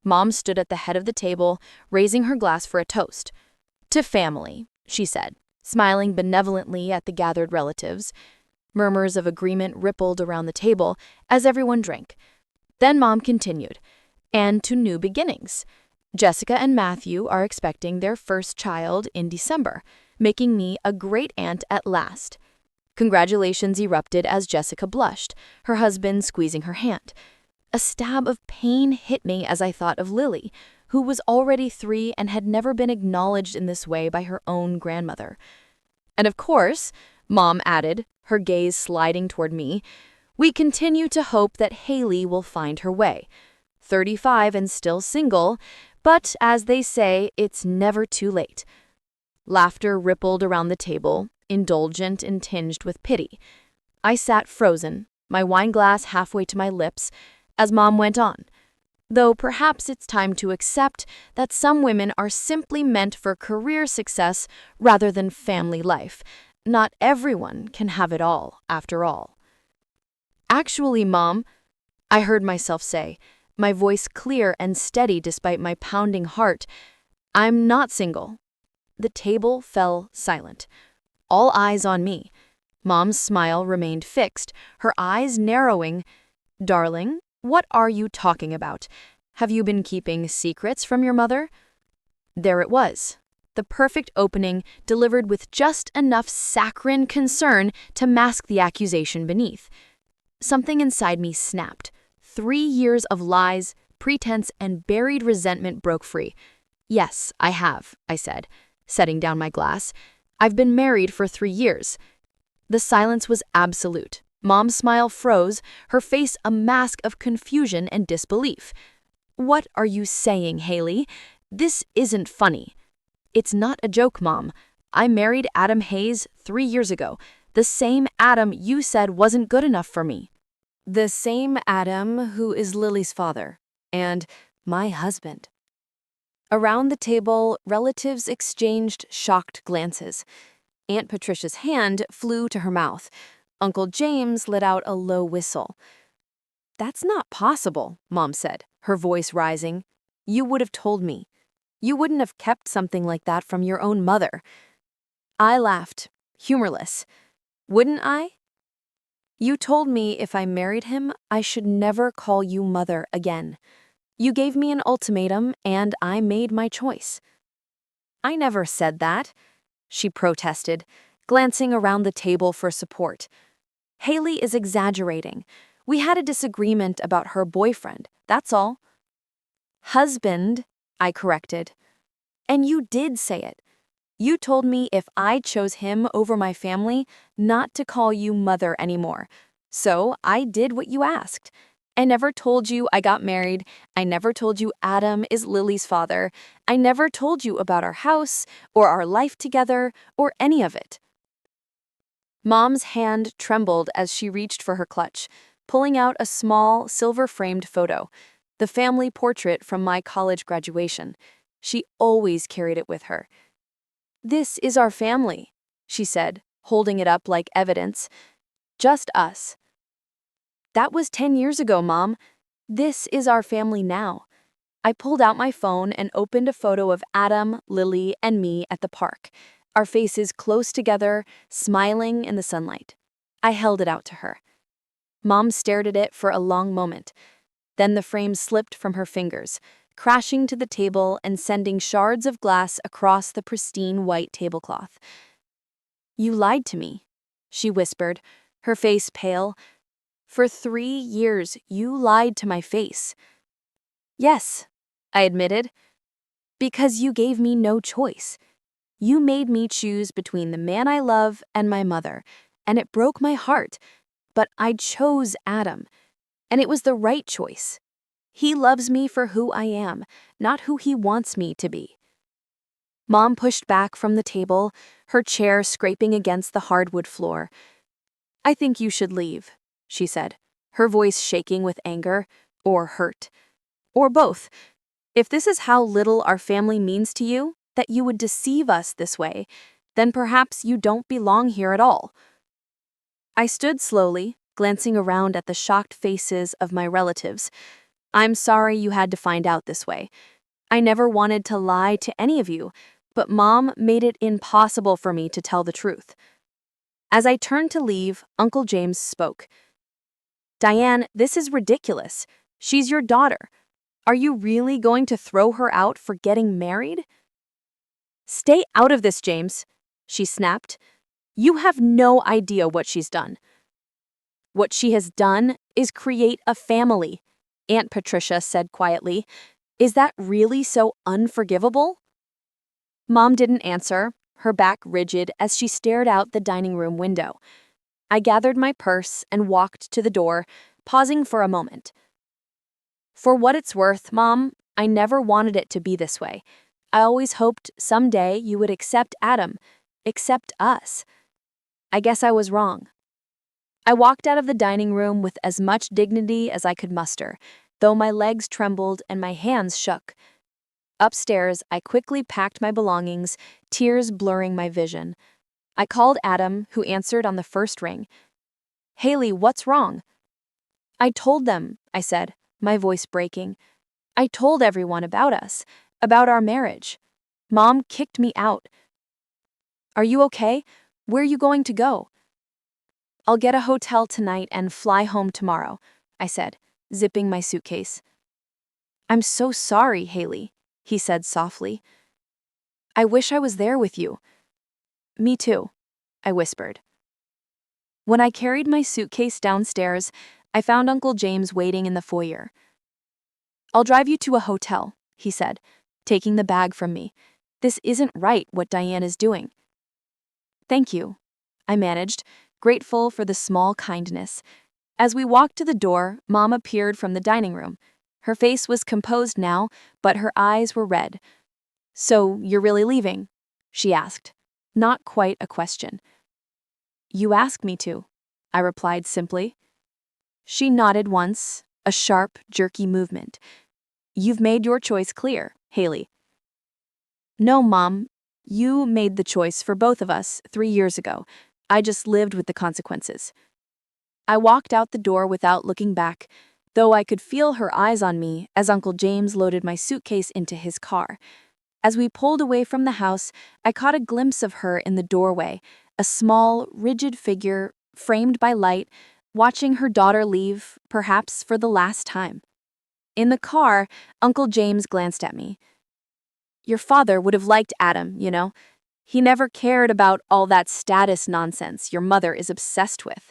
Mom stood at the head of the table, raising her glass for a toast. "To family," she said, smiling benevolently at the gathered relatives. Murmurs of agreement rippled around the table as everyone drank. Then Mom continued, "And to new beginnings. Jessica and Matthew are expecting their first child in December, making me a great aunt at last." Congratulations erupted as Jessica blushed, her husband squeezing her hand. A stab of pain hit me as I thought of Lily, who was already 3 and had never been acknowledged in this way by her own grandmother. "And of course," Mom added, her gaze sliding toward me, "we continue to hope that Haley will find her way. 35 and still single, but as they say, it's never too late." Laughter rippled around the table, indulgent and tinged with pity. I sat frozen, my wine glass halfway to my lips, as Mom went on. "Though perhaps it's time to accept that some women are simply meant for career success rather than family life. Not everyone can have it all, after all." "Actually, Mom," I heard myself say, my voice clear and steady despite my pounding heart, "I'm not single." The table fell silent. All eyes on me. Mom's smile remained fixed, her eyes narrowing. "Darling, what are you talking about? Have you been keeping secrets from your mother?" There it was, the perfect opening delivered with just enough saccharine concern to mask the accusation beneath. Something inside me snapped. 3 years of lies, pretense, and buried resentment broke free. "Yes, I have," I said, setting down my glass. "I've been married for 3 years." The silence was absolute. Mom's smile froze, her face a mask of confusion and disbelief. "What are you saying, Haley? This isn't funny." "It's not a joke, Mom. I married Adam Hayes 3 years ago, the same Adam you said wasn't good enough for me." "The same Adam who is Lily's father, and my husband." Around the table, relatives exchanged shocked glances. Aunt Patricia's hand flew to her mouth. Uncle James let out a low whistle. "That's not possible," Mom said, her voice rising. "You would have told me. You wouldn't have kept something like that from your own mother." I laughed, humorless. "Wouldn't I? You told me if I married him, I should never call you mother again. You gave me an ultimatum, and I made my choice." "I never said that," she protested, glancing around the table for support. "Haley is exaggerating. We had a disagreement about her boyfriend, that's all." "Husband," I corrected. "And you did say it. You told me if I chose him over my family, not to call you mother anymore. So I did what you asked. I never told you I got married. I never told you Adam is Lily's father. I never told you about our house, or our life together, or any of it." Mom's hand trembled as she reached for her clutch, pulling out a small, silver-framed photo, the family portrait from my college graduation. She always carried it with her. "This is our family," she said, holding it up like evidence. "Just us." "That was 10 years ago, Mom. This is our family now." I pulled out my phone and opened a photo of Adam, Lily, and me at the park, our faces close together, smiling in the sunlight. I held it out to her. Mom stared at it for a long moment. Then the frame slipped from her fingers, crashing to the table and sending shards of glass across the pristine white tablecloth. "You lied to me," she whispered, her face pale. "For 3 years, you lied to my face." "Yes," I admitted, "because you gave me no choice. You made me choose between the man I love and my mother, and it broke my heart. But I chose Adam, and it was the right choice. He loves me for who I am, not who he wants me to be." Mom pushed back from the table, her chair scraping against the hardwood floor. "I think you should leave," she said, her voice shaking with anger or hurt. Or both. If this is how little our family means to you, that you would deceive us this way, then perhaps you don't belong here at all. I stood slowly, glancing around at the shocked faces of my relatives. I'm sorry you had to find out this way. I never wanted to lie to any of you, but Mom made it impossible for me to tell the truth. As I turned to leave, Uncle James spoke. Diane, this is ridiculous. She's your daughter. Are you really going to throw her out for getting married? Stay out of this, James, she snapped. You have no idea what she's done. What she has done is create a family, Aunt Patricia said quietly. Is that really so unforgivable? Mom didn't answer, her back rigid as she stared out the dining room window. I gathered my purse and walked to the door, pausing for a moment. For what it's worth, Mom, I never wanted it to be this way. I always hoped someday you would accept Adam, accept us. I guess I was wrong. I walked out of the dining room with as much dignity as I could muster, though my legs trembled and my hands shook. Upstairs, I quickly packed my belongings, tears blurring my vision. I called Adam, who answered on the first ring. Haley, what's wrong? I told them, I said, my voice breaking. I told everyone about us, about our marriage. Mom kicked me out. Are you okay? Where are you going to go? I'll get a hotel tonight and fly home tomorrow, I said, zipping my suitcase. I'm so sorry, Haley, he said softly. I wish I was there with you. Me too, I whispered. When I carried my suitcase downstairs, I found Uncle James waiting in the foyer. I'll drive you to a hotel, he said, taking the bag from me. This isn't right what Diane is doing. Thank you, I managed, grateful for the small kindness. As we walked to the door, Mom appeared from the dining room. Her face was composed now, but her eyes were red. So, you're really leaving? She asked. Not quite a question. You asked me to, I replied simply. She nodded once, a sharp, jerky movement. You've made your choice clear, Haley. No, Mom. You made the choice for both of us 3 years ago. I just lived with the consequences. I walked out the door without looking back, though I could feel her eyes on me as Uncle James loaded my suitcase into his car. As we pulled away from the house, I caught a glimpse of her in the doorway, a small, rigid figure, framed by light, watching her daughter leave, perhaps for the last time. In the car, Uncle James glanced at me. Your father would have liked Adam, you know. He never cared about all that status nonsense your mother is obsessed with.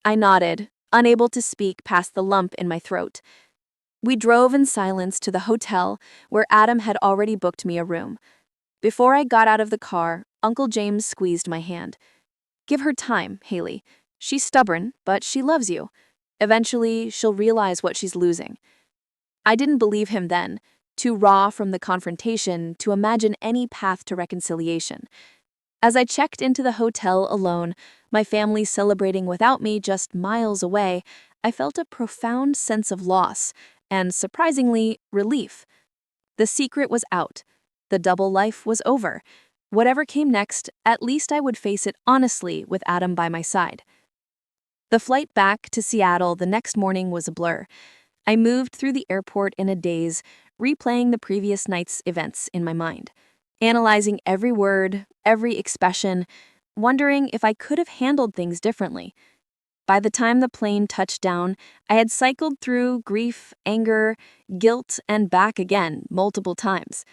I nodded, unable to speak past the lump in my throat. We drove in silence to the hotel, where Adam had already booked me a room. Before I got out of the car, Uncle James squeezed my hand. Give her time, Haley. She's stubborn, but she loves you. Eventually, she'll realize what she's losing. I didn't believe him then, too raw from the confrontation to imagine any path to reconciliation. As I checked into the hotel alone, my family celebrating without me just miles away, I felt a profound sense of loss and, surprisingly, relief. The secret was out. The double life was over. Whatever came next, at least I would face it honestly with Adam by my side. The flight back to Seattle the next morning was a blur. I moved through the airport in a daze, replaying the previous night's events in my mind, analyzing every word, every expression, wondering if I could have handled things differently. By the time the plane touched down, I had cycled through grief, anger, guilt, and back again multiple times.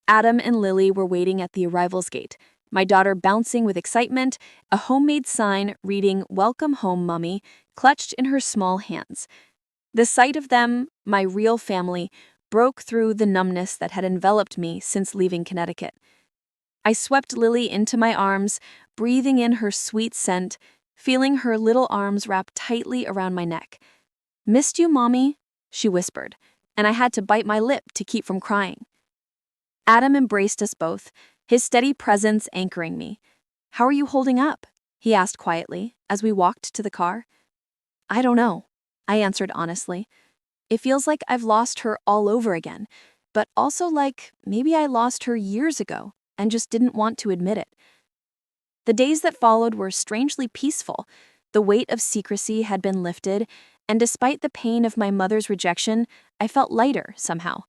Adam and Lily were waiting at the arrivals gate, my daughter bouncing with excitement, a homemade sign reading "Welcome home, Mommy," clutched in her small hands. The sight of them, my real family, broke through the numbness that had enveloped me since leaving Connecticut. I swept Lily into my arms, breathing in her sweet scent, feeling her little arms wrap tightly around my neck. "Missed you, Mommy," she whispered, and I had to bite my lip to keep from crying. Adam embraced us both, his steady presence anchoring me. "How are you holding up?" he asked quietly as we walked to the car. "I don't know," I answered honestly. It feels like I've lost her all over again, but also like maybe I lost her years ago and just didn't want to admit it. The days that followed were strangely peaceful. The weight of secrecy had been lifted, and despite the pain of my mother's rejection, I felt lighter somehow.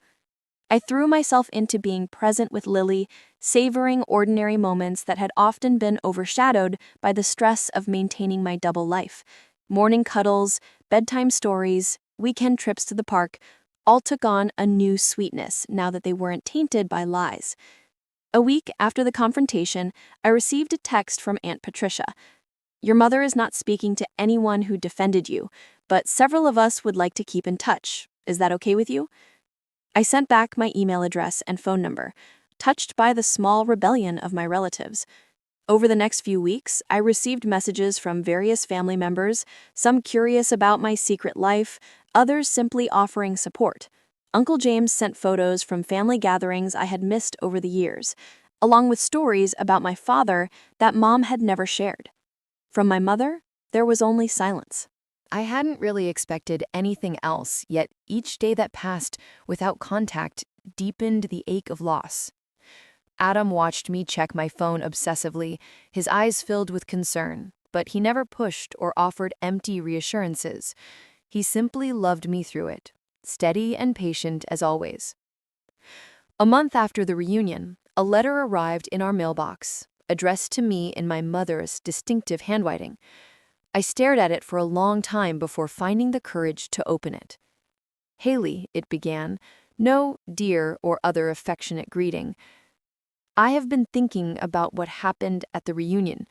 I threw myself into being present with Lily, savoring ordinary moments that had often been overshadowed by the stress of maintaining my double life. Morning cuddles, bedtime stories, weekend trips to the park all took on a new sweetness now that they weren't tainted by lies. A week after the confrontation, I received a text from Aunt Patricia. "Your mother is not speaking to anyone who defended you, but several of us would like to keep in touch. Is that okay with you?" I sent back my email address and phone number, touched by the small rebellion of my relatives. Over the next few weeks, I received messages from various family members, some curious about my secret life, others simply offering support. Uncle James sent photos from family gatherings I had missed over the years, along with stories about my father that Mom had never shared. From my mother, there was only silence. I hadn't really expected anything else, yet each day that passed without contact deepened the ache of loss. Adam watched me check my phone obsessively, his eyes filled with concern, but he never pushed or offered empty reassurances. He simply loved me through it, steady and patient as always. A month after the reunion, a letter arrived in our mailbox, addressed to me in my mother's distinctive handwriting. I stared at it for a long time before finding the courage to open it. "Haley," it began, no dear or other affectionate greeting. "I have been thinking about what happened at the reunion.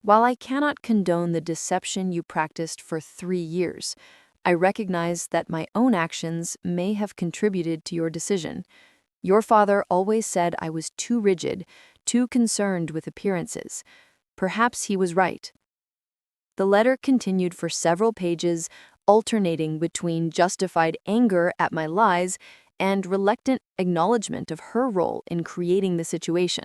While I cannot condone the deception you practiced for 3 years, I recognize that my own actions may have contributed to your decision. Your father always said I was too rigid, too concerned with appearances. Perhaps he was right." The letter continued for several pages, alternating between justified anger at my lies and reluctant acknowledgement of her role in creating the situation.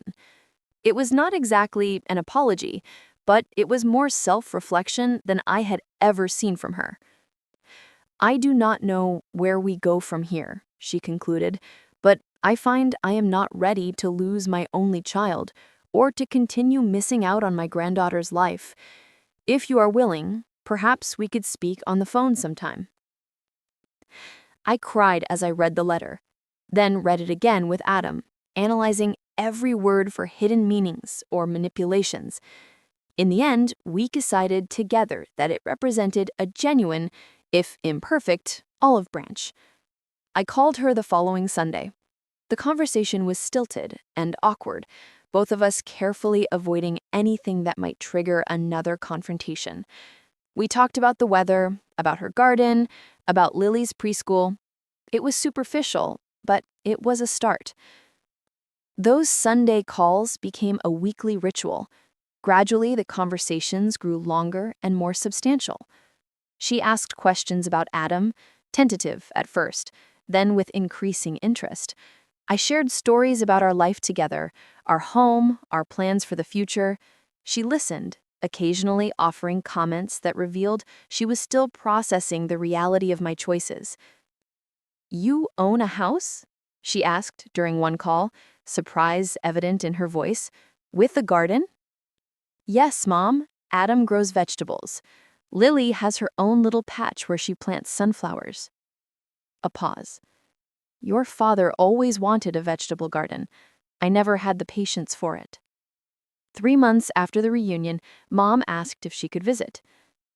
It was not exactly an apology, but it was more self-reflection than I had ever seen from her. "I do not know where we go from here," she concluded, "but I find I am not ready to lose my only child or to continue missing out on my granddaughter's life. If you are willing, perhaps we could speak on the phone sometime." I cried as I read the letter, then read it again with Adam, analyzing every word for hidden meanings or manipulations. In the end, we decided together that it represented a genuine, if imperfect, olive branch. I called her the following Sunday. The conversation was stilted and awkward, both of us carefully avoiding anything that might trigger another confrontation. We talked about the weather, about her garden, about Lily's preschool. It was superficial, but it was a start. Those Sunday calls became a weekly ritual. Gradually, the conversations grew longer and more substantial. She asked questions about Adam, tentative at first, then with increasing interest. I shared stories about our life together, our home, our plans for the future. She listened, occasionally offering comments that revealed she was still processing the reality of my choices. "You own a house?" she asked during one call, surprise evident in her voice. "With a garden?" "Yes, Mom. Adam grows vegetables. Lily has her own little patch where she plants sunflowers." A pause. "Your father always wanted a vegetable garden. I never had the patience for it." 3 months after the reunion, Mom asked if she could visit.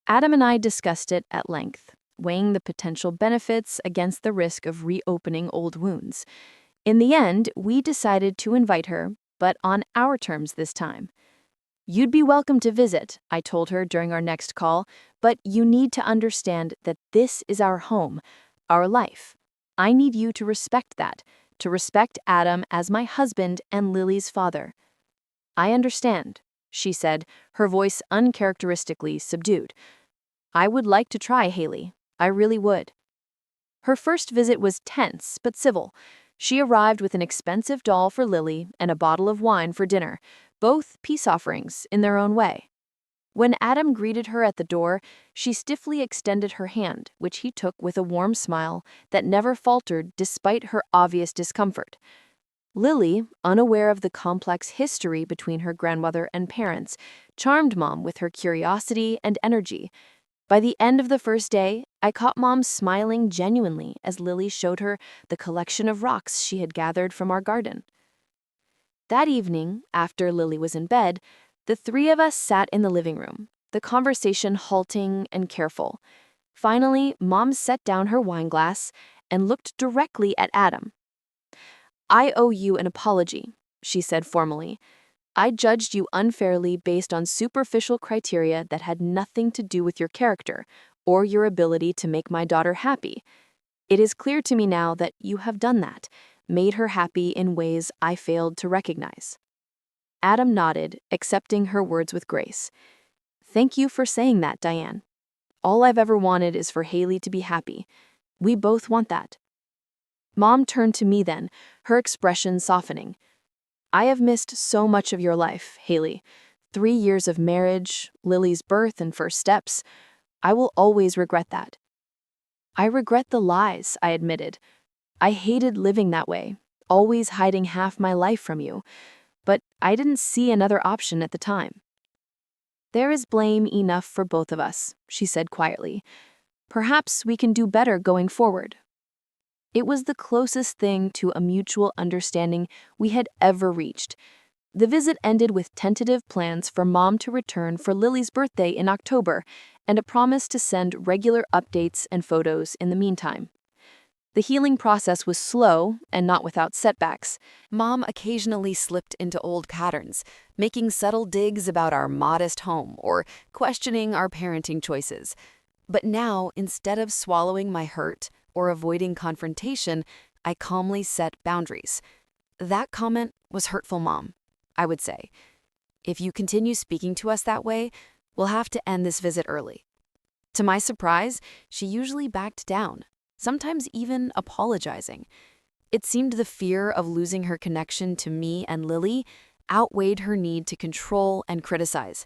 Adam and I discussed it at length, weighing the potential benefits against the risk of reopening old wounds. In the end, we decided to invite her, but on our terms this time. "You'd be welcome to visit," I told her during our next call, "but you need to understand that this is our home, our life. I need you to respect that, to respect Adam as my husband and Lily's father." "I understand," she said, her voice uncharacteristically subdued. "I would like to try, Haley. I really would." Her first visit was tense but civil. She arrived with an expensive doll for Lily and a bottle of wine for dinner, both peace offerings in their own way. When Adam greeted her at the door, she stiffly extended her hand, which he took with a warm smile that never faltered despite her obvious discomfort. Lily, unaware of the complex history between her grandmother and parents, charmed Mom with her curiosity and energy. By the end of the first day, I caught Mom smiling genuinely as Lily showed her the collection of rocks she had gathered from our garden. That evening, after Lily was in bed, the three of us sat in the living room, the conversation halting and careful. Finally, Mom set down her wine glass and looked directly at Adam. "I owe you an apology," she said formally. "I judged you unfairly based on superficial criteria that had nothing to do with your character or your ability to make my daughter happy. It is clear to me now that you have done that, made her happy in ways I failed to recognize." Adam nodded, accepting her words with grace. "Thank you for saying that, Diane. All I've ever wanted is for Haley to be happy. We both want that." Mom turned to me then, her expression softening. "I have missed so much of your life, Haley. 3 years of marriage, Lily's birth and first steps. I will always regret that." "I regret the lies," I admitted. "I hated living that way, always hiding half my life from you. But I didn't see another option at the time." "There is blame enough for both of us," she said quietly. "Perhaps we can do better going forward." It was the closest thing to a mutual understanding we had ever reached. The visit ended with tentative plans for Mom to return for Lily's birthday in October and a promise to send regular updates and photos in the meantime. The healing process was slow and not without setbacks. Mom occasionally slipped into old patterns, making subtle digs about our modest home or questioning our parenting choices. But now, instead of swallowing my hurt or avoiding confrontation, I calmly set boundaries. "That comment was hurtful, Mom," I would say. "If you continue speaking to us that way, we'll have to end this visit early." To my surprise, she usually backed down, sometimes even apologizing. It seemed the fear of losing her connection to me and Lily outweighed her need to control and criticize.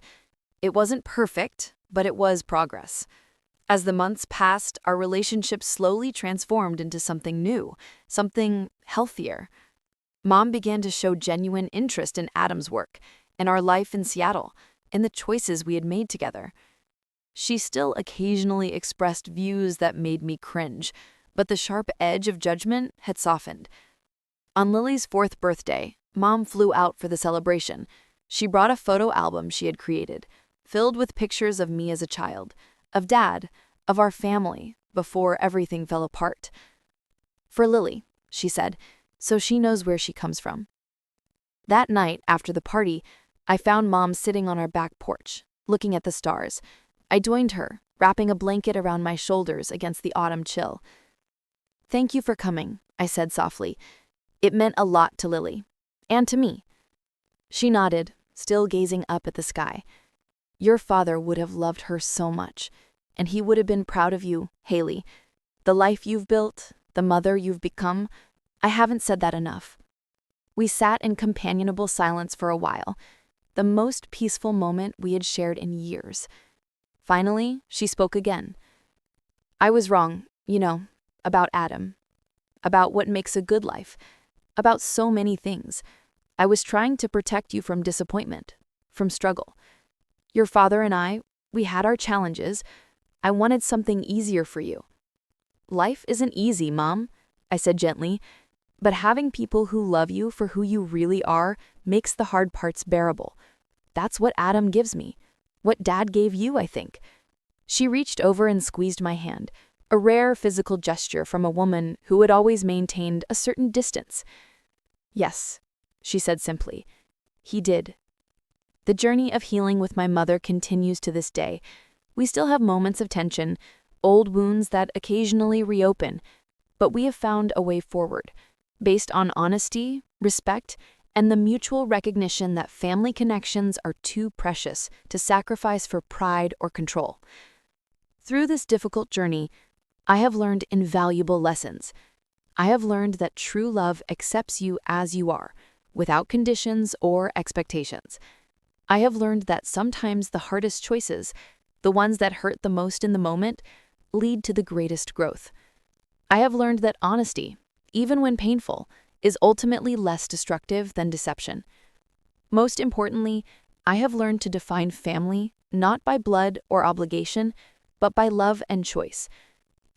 It wasn't perfect, but it was progress. As the months passed, our relationship slowly transformed into something new, something healthier. Mom began to show genuine interest in Adam's work, in our life in Seattle, in the choices we had made together. She still occasionally expressed views that made me cringe, but the sharp edge of judgment had softened. On Lily's 4th birthday, Mom flew out for the celebration. She brought a photo album she had created, filled with pictures of me as a child, of Dad, of our family, before everything fell apart. "For Lily," she said, "so she knows where she comes from." That night, after the party, I found Mom sitting on our back porch, looking at the stars. I joined her, wrapping a blanket around my shoulders against the autumn chill. "Thank you for coming," I said softly. "It meant a lot to Lily, and to me." She nodded, still gazing up at the sky. "Your father would have loved her so much, and he would have been proud of you, Haley. The life you've built, the mother you've become, I haven't said that enough." We sat in companionable silence for a while, the most peaceful moment we had shared in years. Finally, she spoke again. "I was wrong, about Adam, about what makes a good life, about so many things. I was trying to protect you from disappointment, from struggle. Your father and I, we had our challenges. I wanted something easier for you." "Life isn't easy, Mom," I said gently, "but having people who love you for who you really are makes the hard parts bearable. That's what Adam gives me, what Dad gave you, I think." She reached over and squeezed my hand, a rare physical gesture from a woman who had always maintained a certain distance. "Yes," she said simply, "he did." The journey of healing with my mother continues to this day. We still have moments of tension, old wounds that occasionally reopen, but we have found a way forward, based on honesty, respect, and the mutual recognition that family connections are too precious to sacrifice for pride or control. Through this difficult journey, I have learned invaluable lessons. I have learned that true love accepts you as you are, without conditions or expectations. I have learned that sometimes the hardest choices, the ones that hurt the most in the moment, lead to the greatest growth. I have learned that honesty, even when painful, is ultimately less destructive than deception. Most importantly, I have learned to define family not by blood or obligation, but by love and choice.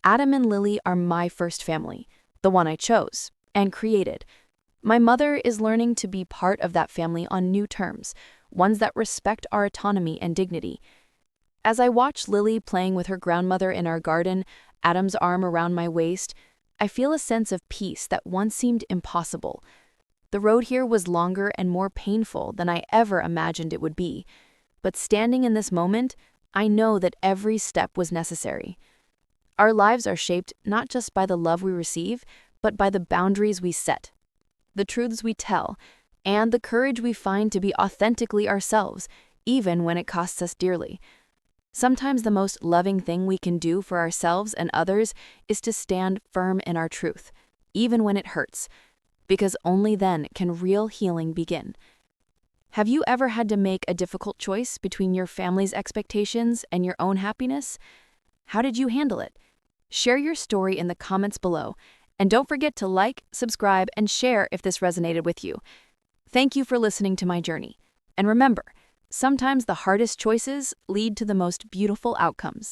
Adam and Lily are my first family, the one I chose and created. My mother is learning to be part of that family on new terms, ones that respect our autonomy and dignity. As I watch Lily playing with her grandmother in our garden, Adam's arm around my waist, I feel a sense of peace that once seemed impossible. The road here was longer and more painful than I ever imagined it would be. But standing in this moment, I know that every step was necessary. Our lives are shaped not just by the love we receive, but by the boundaries we set, the truths we tell, and the courage we find to be authentically ourselves, even when it costs us dearly. Sometimes the most loving thing we can do for ourselves and others is to stand firm in our truth, even when it hurts, because only then can real healing begin. Have you ever had to make a difficult choice between your family's expectations and your own happiness? How did you handle it? Share your story in the comments below, and don't forget to like, subscribe, and share if this resonated with you. Thank you for listening to my journey. And remember, sometimes the hardest choices lead to the most beautiful outcomes.